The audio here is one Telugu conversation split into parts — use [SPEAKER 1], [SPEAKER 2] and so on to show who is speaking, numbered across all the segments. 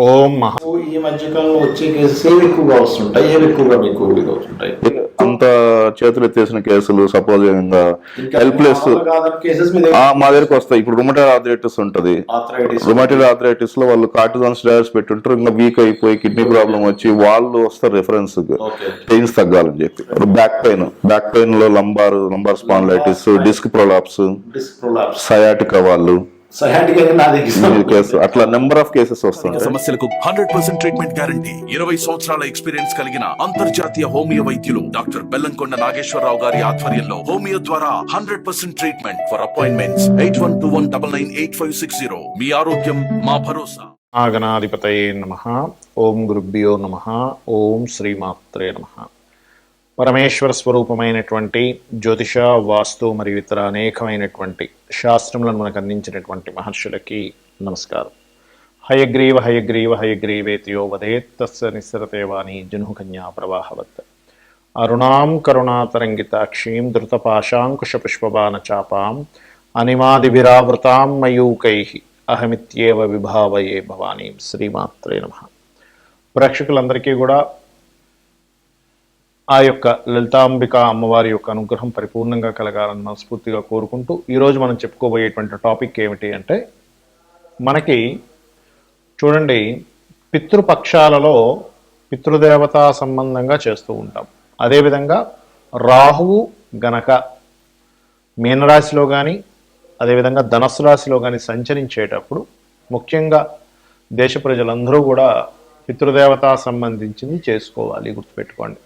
[SPEAKER 1] ఓం మహా
[SPEAKER 2] ఈ మధ్యకాలంలో వచ్చే కేసెస్ ఏవి ఎక్కువగా వస్తుంటాయి, ఏవి ఎక్కువగా మీకు ఇది అవుతుంటాయి?
[SPEAKER 3] అంత చేతులు ఎత్తేసిన కేసులు సపోజ్ హెల్ప్లెస్
[SPEAKER 2] కేసెస్
[SPEAKER 3] మా దగ్గరకు వస్తాయి. ఇప్పుడు రుమటైడ్ ఆర్థరైటిస్ ఉంటది. రుమటైడ్ ఆర్థరైటిస్ లో వాళ్ళు కార్టిజాన్ స్టెరాయిడ్స్ పెట్టుంటారు, ఇంకా వీక్ అయిపోయి కిడ్నీ ప్రాబ్లం వచ్చి వాళ్ళు వస్తారు రిఫరెన్స్ పెయిన్స్ తగ్గాలని చెప్పి. బ్యాక్ పెయిన్ లో lumbar spondylitis, disc prolapse, sciatica వాళ్ళు కేసు అట్లా నెంబర్ ఆఫ్ కేసెస్ వస్తుంటాయి.
[SPEAKER 4] సమస్యలకు 100% ట్రీట్మెంట్ గ్యారంటీ. 20 సంవత్సరాల ఎక్స్పీరియన్స్ కలిగిన అంతర్జాతీయ హోమియో వైద్యులు డాక్టర్ బెల్లంకొండ నాగేశ్వరరావు గారి ఆధ్వర్యంలో హోమియో ద్వారా 100% ట్రీట్మెంట్. For appointments 8121998560. మీ ఆరోగ్యం మా భరోసా.
[SPEAKER 1] గణాధిపతయే నమః. ఓం గురుభ్యో నమః. ఓం శ్రీమాత్రే నమః. పరమేశ్వర స్వరూపమైనటువంటి జ్యోతిష, వాస్తు మరియు ఇతర అనేకమైనటువంటి శాస్త్రములను మనకు అందించినటువంటి మహర్షులకి నమస్కారం. హయగ్రీవ హయగ్రీవ హయగ్రీవేతియో వదేత్ తస్య నిస్సరతే వాణి జనుకన్యా ప్రవాహవత్. అరుణాం కరుణాతరంగితాక్షీం ధృతపాశాంకుశ పుష్పబాణ చాపాం అనిమాదివిరావృతాం మయూకైః అహమిత్యేవ విభావయే భవానీం. శ్రీమాత్రే నమః. ప్రేక్షకులందరికీ కూడా ఆ యొక్క లలితాంబిక అమ్మవారి యొక్క అనుగ్రహం పరిపూర్ణంగా కలగాలని మనస్ఫూర్తిగా కోరుకుంటూ ఈరోజు మనం చెప్పుకోబోయేటువంటి టాపిక్ ఏమిటి అంటే, మనకి చూడండి, పితృపక్షాలలో పితృదేవతా సంబంధంగా చేస్తూ ఉంటాం. అదేవిధంగా రాహువు గనక మీనరాశిలో కానీ అదేవిధంగా ధనస్సు రాశిలో కానీ సంచరించేటప్పుడు ముఖ్యంగా దేశ ప్రజలందరూ కూడా పితృదేవతా సంబంధించింది చేసుకోవాలి, గుర్తుపెట్టుకోండి.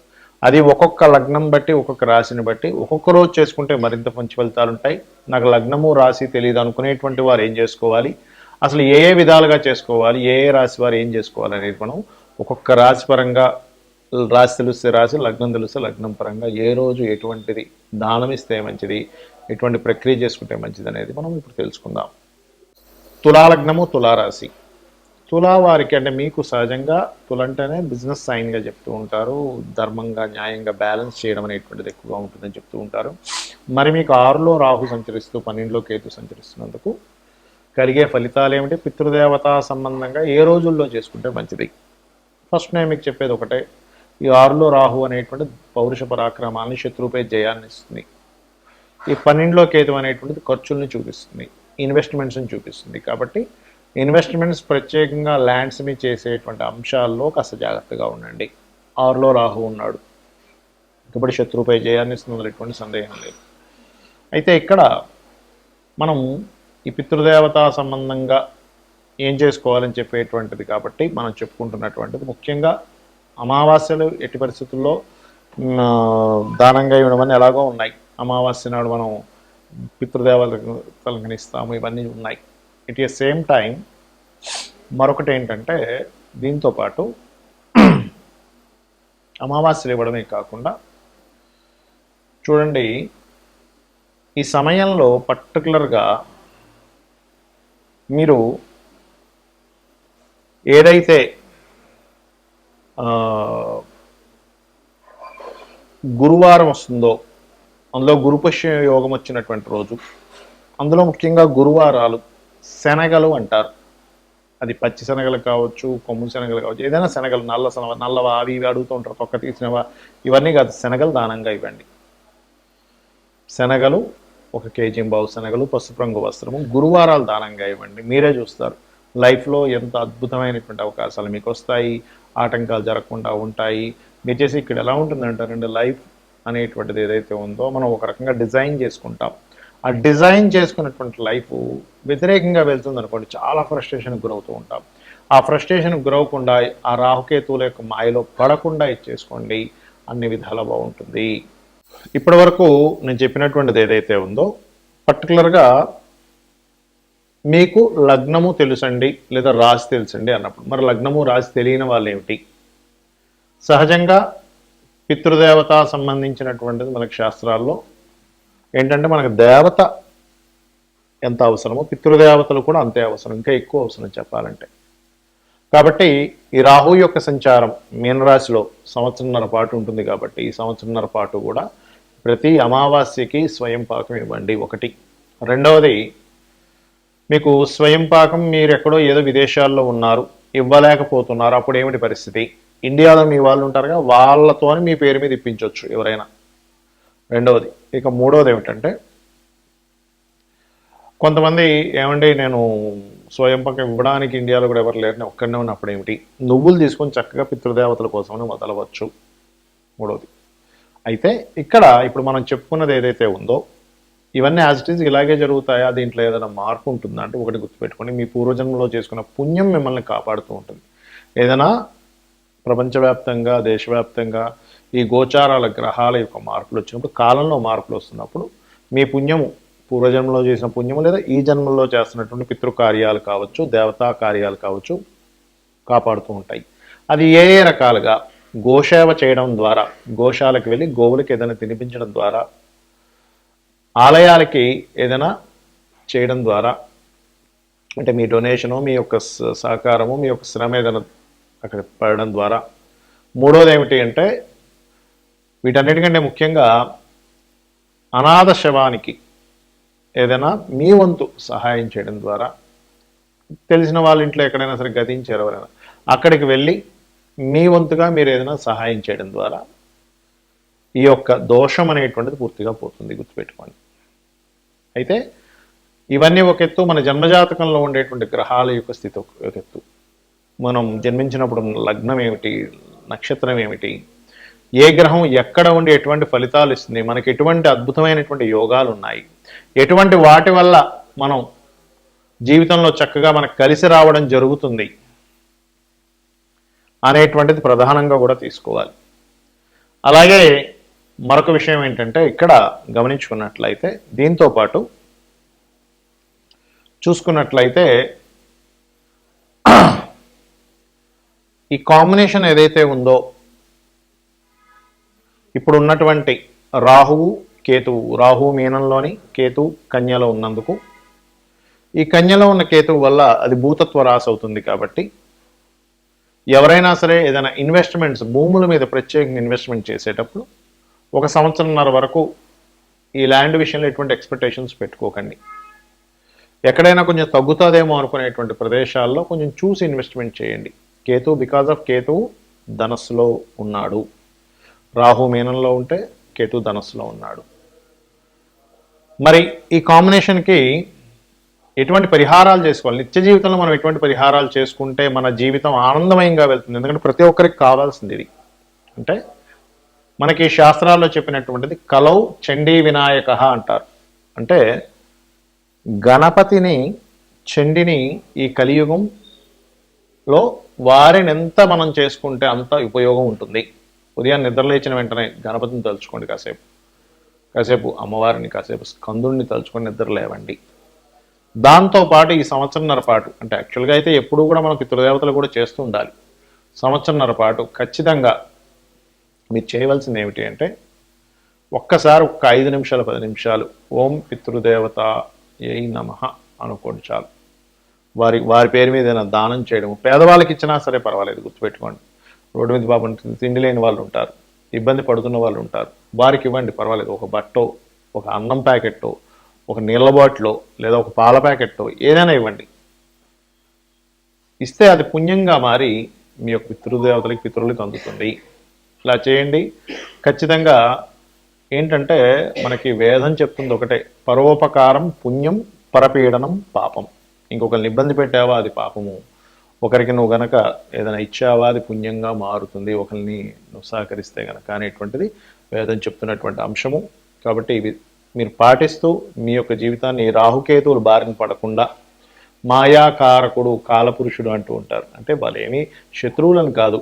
[SPEAKER 1] అది ఒక్కొక్క లగ్నం బట్టి, ఒక్కొక్క రాశిని బట్టి ఒక్కొక్క రోజు చేసుకుంటే మరింత మంచి ఫలితాలు ఉంటాయి. నాకు లగ్నము రాశి తెలియదు అనుకునేటువంటి వారు ఏం చేసుకోవాలి, అసలు ఏ ఏ విధాలుగా చేసుకోవాలి, ఏ ఏ రాశి వారు ఏం చేసుకోవాలి అనేది మనం ఒక్కొక్క రాశి పరంగా, రాశి తెలిస్తే రాశి, లగ్నం తెలిస్తే లగ్నం పరంగా ఏ రోజు ఎటువంటిది దానం ఇస్తే మంచిది, ఎటువంటి ప్రక్రియ చేసుకుంటే మంచిది అనేది మనం ఇప్పుడు తెలుసుకుందాం. తులాలగ్నము, తులారాశి. తులా వారికి అంటే మీకు సహజంగా తులంటేనే బిజినెస్ సైన్గా చెప్తూ ఉంటారు, ధర్మంగా న్యాయంగా బ్యాలెన్స్ చేయడం అనేటువంటిది ఎక్కువగా ఉంటుందని చెప్తూ ఉంటారు. మరి మీకు 6లో రాహు సంచరిస్తూ 12లో కేతు సంచరిస్తున్నందుకు కలిగే ఫలితాలు ఏమిటి, పితృదేవతా సంబంధంగా ఏ రోజుల్లో చేసుకుంటే మంచిది. ఫస్ట్ నేను మీకు చెప్పేది ఒకటే, ఈ 6లో రాహు అనేటువంటి పౌరుష పరాక్రమాన్ని, శత్రువుపై జయాన్ని ఇస్తుంది. ఈ 12లో కేతు అనేటువంటిది ఖర్చుల్ని చూపిస్తుంది, ఇన్వెస్ట్మెంట్స్ని చూపిస్తుంది. కాబట్టి ఇన్వెస్ట్మెంట్స్ ప్రత్యేకంగా ల్యాండ్స్ని చేసేటువంటి అంశాల్లో కాస్త జాగ్రత్తగా ఉండండి. 6లో రాహు ఉన్నాడు కాబట్టి శత్రువుపై జయాన్ని ఇస్తుంది, ఎటువంటి సందేహం లేదు. అయితే ఇక్కడ మనం ఈ పితృదేవతా సంబంధంగా ఏం చేసుకోవాలని చెప్పేటువంటిది కాబట్టి మనం చెప్పుకుంటున్నటువంటిది ముఖ్యంగా అమావాస్యలు ఎట్టి పరిస్థితుల్లో దానంగా ఇవ్వడం ఎలాగో ఉన్నాయి. అమావాస్య నాడు మనం పితృదేవతలను ఇస్తాము, ఇవన్నీ ఉన్నాయి. ఇట్ ఈస్ సేమ్ టైం మరొకటి ఏంటంటే, దీంతోపాటు అమావాస్యలు ఇవ్వడమే కాకుండా చూడండి, ఈ సమయంలో పర్టికులర్గా మీరు ఏదైతే గురువారం వస్తుందో, అందులో గురుపుష్య యోగం వచ్చినటువంటి రోజు, అందులో ముఖ్యంగా గురువారాలు శనగలు అంటారు. అది పచ్చి శనగలు కావచ్చు, కొమ్ము శనగలు కావచ్చు, ఏదైనా శనగలు, నల్లవా అవి ఇవి అడుగుతూ ఉంటారు, తొక్క తీసినవా, ఇవన్నీ కాదు, శనగలు దానంగా ఇవ్వండి. శనగలు 1 కేజీ బావు శనగలు, పసుపు రంగు వస్త్రము గురువారాలు దానంగా ఇవ్వండి. మీరే చూస్తారు లైఫ్లో ఎంత అద్భుతమైనటువంటి అవకాశాలు మీకు వస్తాయి, ఆటంకాలు జరగకుండా ఉంటాయి. మీరు చేసి ఇక్కడ ఎలా ఉంటుందంటారంటే, లైఫ్ అనేటువంటిది ఏదైతే ఉందో మనం ఒక రకంగా డిజైన్ చేసుకుంటాం. ఆ డిజైన్ చేసుకున్నటువంటి లైఫ్ వ్యతిరేకంగా వెళ్తుంది అనుకోండి, చాలా ఫ్రస్ట్రేషన్కి గురవుతూ ఉంటాం. ఆ ఫ్రస్ట్రేషన్కి గురవకుండా, ఆ రాహుకేతువుల యొక్క మాయలో పడకుండా ఇచ్చేసుకోండి, అన్ని విధాలా బాగుంటుంది. ఇప్పటి వరకు నేను చెప్పినటువంటిది ఏదైతే ఉందో, పర్టికులర్గా మీకు లగ్నము తెలుసండి లేదా రాశి తెలుసండి అన్నప్పుడు, మరి లగ్నము రాశి తెలియని వాళ్ళు ఏమిటి? సహజంగా పితృదేవత సంబంధించినటువంటిది మనకు శాస్త్రాల్లో ఏంటంటే, మనకు దేవత ఎంత అవసరమో పితృదేవతలు కూడా అంతే అవసరం, ఇంకా ఎక్కువ అవసరం చెప్పాలంటే. కాబట్టి ఈ రాహు యొక్క సంచారం మీనరాశిలో సంవత్సరంన్నర పాటు ఉంటుంది. కాబట్టి ఈ సంవత్సరంన్నర పాటు కూడా ప్రతి అమావాస్యకి స్వయం పాకం ఇవ్వండి, ఒకటి. రెండవది, మీకు స్వయం పాకం మీరు ఎక్కడో ఏదో విదేశాల్లో ఉన్నారు, ఇవ్వలేకపోతున్నారు, అప్పుడు ఏమిటి పరిస్థితి? ఇండియాలో మీ వాళ్ళు ఉంటారుగా, వాళ్ళతోని మీ పేరు మీద ఇప్పించవచ్చు ఎవరైనా. రెండవది. ఇక మూడవది ఏమిటంటే, కొంతమంది ఏమండి నేను స్వయం పక్కన ఇవ్వడానికి ఇండియాలో కూడా ఎవరు లేరని ఒక్కడనే ఉన్నప్పుడు ఏమిటి, నువ్వులు తీసుకొని చక్కగా పితృదేవతల కోసమని వదలవచ్చు. మూడవది. అయితే ఇక్కడ ఇప్పుడు మనం చెప్పుకున్నది ఏదైతే ఉందో ఇవన్నీ యాజ్ ఇట్ ఈజ్ ఇలాగే జరుగుతాయా, దీంట్లో ఏదైనా మార్పు ఉంటుందా అంటే ఒకటి గుర్తుపెట్టుకోండి, మీ పూర్వజన్మలో చేసుకున్న పుణ్యం మిమ్మల్ని కాపాడుతూ ఉంటుంది. ఏదైనా ప్రపంచవ్యాప్తంగా దేశవ్యాప్తంగా ఈ గోచారాల గ్రహాల యొక్క మార్పులు వచ్చినప్పుడు, కాలంలో మార్పులు వస్తున్నప్పుడు మీ పుణ్యము పూర్వజన్మలో చేసిన పుణ్యము లేదా ఈ జన్మలో చేస్తున్నటువంటి పితృకార్యాలు కావచ్చు, దేవతా కార్యాలు కావచ్చు కాపాడుతూ ఉంటాయి. అది ఏ ఏ రకాలుగా? గోసేవ చేయడం ద్వారా, గోశాలకు వెళ్ళి గోవులకి ఏదైనా తినిపించడం ద్వారా, ఆలయాలకి ఏదైనా చేయడం ద్వారా, అంటే మీ డొనేషను, మీ యొక్క సహకారము, మీ యొక్క శ్రమ ఏదైనా అక్కడ పడడం ద్వారా. మూడోది ఏమిటి అంటే, వీటన్నిటికంటే ముఖ్యంగా అనాథ శవానికి ఏదైనా మీ వంతు సహాయం చేయడం ద్వారా, తెలిసిన వాళ్ళ ఇంట్లో ఎక్కడైనా సరే గతించారు ఎవరైనా, అక్కడికి వెళ్ళి మీ వంతుగా మీరు ఏదైనా సహాయం చేయడం ద్వారా ఈ యొక్క దోషం అనేటువంటిది పూర్తిగా పోతుంది, గుర్తుపెట్టుకోండి. అయితే ఇవన్నీ ఒక ఎత్తు, మన జన్మజాతకంలో ఉండేటువంటి గ్రహాల యొక్క స్థితి ఒక ఎత్తు, మనం జన్మించినప్పుడు లగ్నం ఏమిటి, నక్షత్రం ఏమిటి, ఏ గ్రహం ఎక్కడ ఉండి ఎటువంటి ఫలితాలు ఇస్తుంది, మనకి ఎటువంటి అద్భుతమైనటువంటి యోగాలు ఉన్నాయి, ఎటువంటి వాటి వల్ల మనం జీవితంలో చక్కగా మనకు కలిసి రావడం జరుగుతుంది అనేటువంటిది ప్రధానంగా కూడా తీసుకోవాలి. అలాగే మరొక విషయం ఏంటంటే, ఇక్కడ గమనించుకున్నట్లయితే, దీంతో పాటు చూసుకున్నట్లయితే ఈ కాంబినేషన్ ఏదైతే ఉందో, ఇప్పుడు ఉన్నటువంటి రాహువు కేతువు, రాహువు మీనంలోని కేతువు కన్యలో ఉన్నందుకు, ఈ కన్యలో ఉన్న కేతువు వల్ల అది భూతత్వ రాశి అవుతుంది. కాబట్టి ఎవరైనా సరే ఏదైనా ఇన్వెస్ట్మెంట్స్, భూముల మీద ప్రత్యేకంగా ఇన్వెస్ట్మెంట్ చేసేటప్పుడు 1 సంవత్సరంన్నర వరకు ఈ ల్యాండ్ విషయంలో ఎటువంటి ఎక్స్పెక్టేషన్స్ పెట్టుకోకండి. ఎక్కడైనా కొంచెం తగ్గుతుందేమో అనుకునేటువంటి ప్రదేశాల్లో కొంచెం చూసి ఇన్వెస్ట్మెంట్ చేయండి. కేతు, బికాజ్ ఆఫ్ కేతువు ధనస్సులో ఉన్నాడు, రాహు మీనంలో ఉంటే కేతు ధనస్సులో ఉన్నాడు. మరి ఈ కాంబినేషన్కి ఎటువంటి పరిహారాలు చేసుకోవాలి? నిత్య జీవితంలో మనం ఎటువంటి పరిహారాలు చేసుకుంటే మన జీవితం ఆనందమయంగా వెళ్తుంది? ఎందుకంటే ప్రతి ఒక్కరికి కావాల్సింది ఇది. అంటే మనకి శాస్త్రాల్లో చెప్పినటువంటిది కలౌ చండీ వినాయక అంటారు. అంటే గణపతిని, చండిని ఈ కలియుగంలో వారిని ఎంత మనం చేసుకుంటే అంత ఉపయోగం ఉంటుంది. ఉదయాన్ని నిద్రలేచిన వెంటనే గణపతిని తలుచుకోండి, కాసేపు అమ్మవారిని, కాసేపు స్కందుడిని తలుచుకొని నిద్ర లేవండి. దాంతోపాటు ఈ సంవత్సరంన్నర పాటు, అంటే యాక్చువల్గా అయితే ఎప్పుడూ కూడా మనం పితృదేవతలు కూడా చేస్తూ ఉండాలి. సంవత్సరంన్నర పాటు ఖచ్చితంగా మీరు చేయవలసింది ఏమిటి అంటే, ఒక్కసారి ఒక 5 నిమిషాలు 10 నిమిషాలు ఓం పితృదేవత ఏ నమః అనుకోండి చాలు. వారి పేరు మీద ఏదైనా దానం చేయడం, పేదవాళ్ళకి ఇచ్చినా సరే పర్వాలేదు, గుర్తుపెట్టుకోండి. రోడ్డు మీద పాపం తిండి లేని వాళ్ళు ఉంటారు, ఇబ్బంది పడుతున్న వాళ్ళు ఉంటారు, వారికి ఇవ్వండి పర్వాలేదు. ఒక బట్టో, ఒక అన్నం ప్యాకెట్టో, ఒక నీళ్ళ బాటిలో, లేదా ఒక పాల ప్యాకెట్టో ఏదైనా ఇవ్వండి. ఇస్తే అది పుణ్యంగా మారి మీ యొక్క పితృదేవతలకి, పితృలకు అందుతుంది. ఇలా చేయండి. ఖచ్చితంగా ఏంటంటే మనకి వేదం చెప్తుంది ఒకటే, పరోపకారం పుణ్యం, పరపీడనం పాపం. ఇంకొకరిని ఇబ్బంది పెట్టావా అది పాపము, ఒకరికి నువ్వు గనక ఏదైనా ఇచ్చావా అది పుణ్యంగా మారుతుంది, ఒకరిని నువ్వు సహకరిస్తే గనక అనేటువంటిది వేదం చెప్తున్నటువంటి అంశము. కాబట్టి ఇవి మీరు పాటిస్తూ మీ యొక్క జీవితాన్ని రాహుకేతువులు బారిన పడకుండా, మాయాకారకుడు కాలపురుషుడు అంటూ ఉంటారు. అంటే వాళ్ళేమీ శత్రువులను కాదు,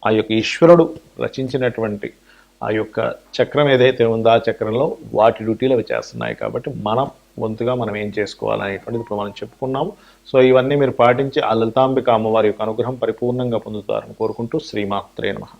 [SPEAKER 1] ఆ యొక్క ఈశ్వరుడు రచించినటువంటి ఆ యొక్క చక్రం ఏదైతే ఉందో ఆ చక్రంలో వాటి డ్యూటీలు అవి చేస్తున్నాయి. కాబట్టి మనం వంతుగా మనం ఏం చేసుకోవాలనేటువంటిది ఇప్పుడు మనం చెప్పుకున్నాము. సో ఇవన్నీ మీరు పాటించి ఆ లలితాంబిక అమ్మవారి యొక్క అనుగ్రహం పరిపూర్ణంగా పొందుతారని కోరుకుంటూ శ్రీమాత్రే నమః.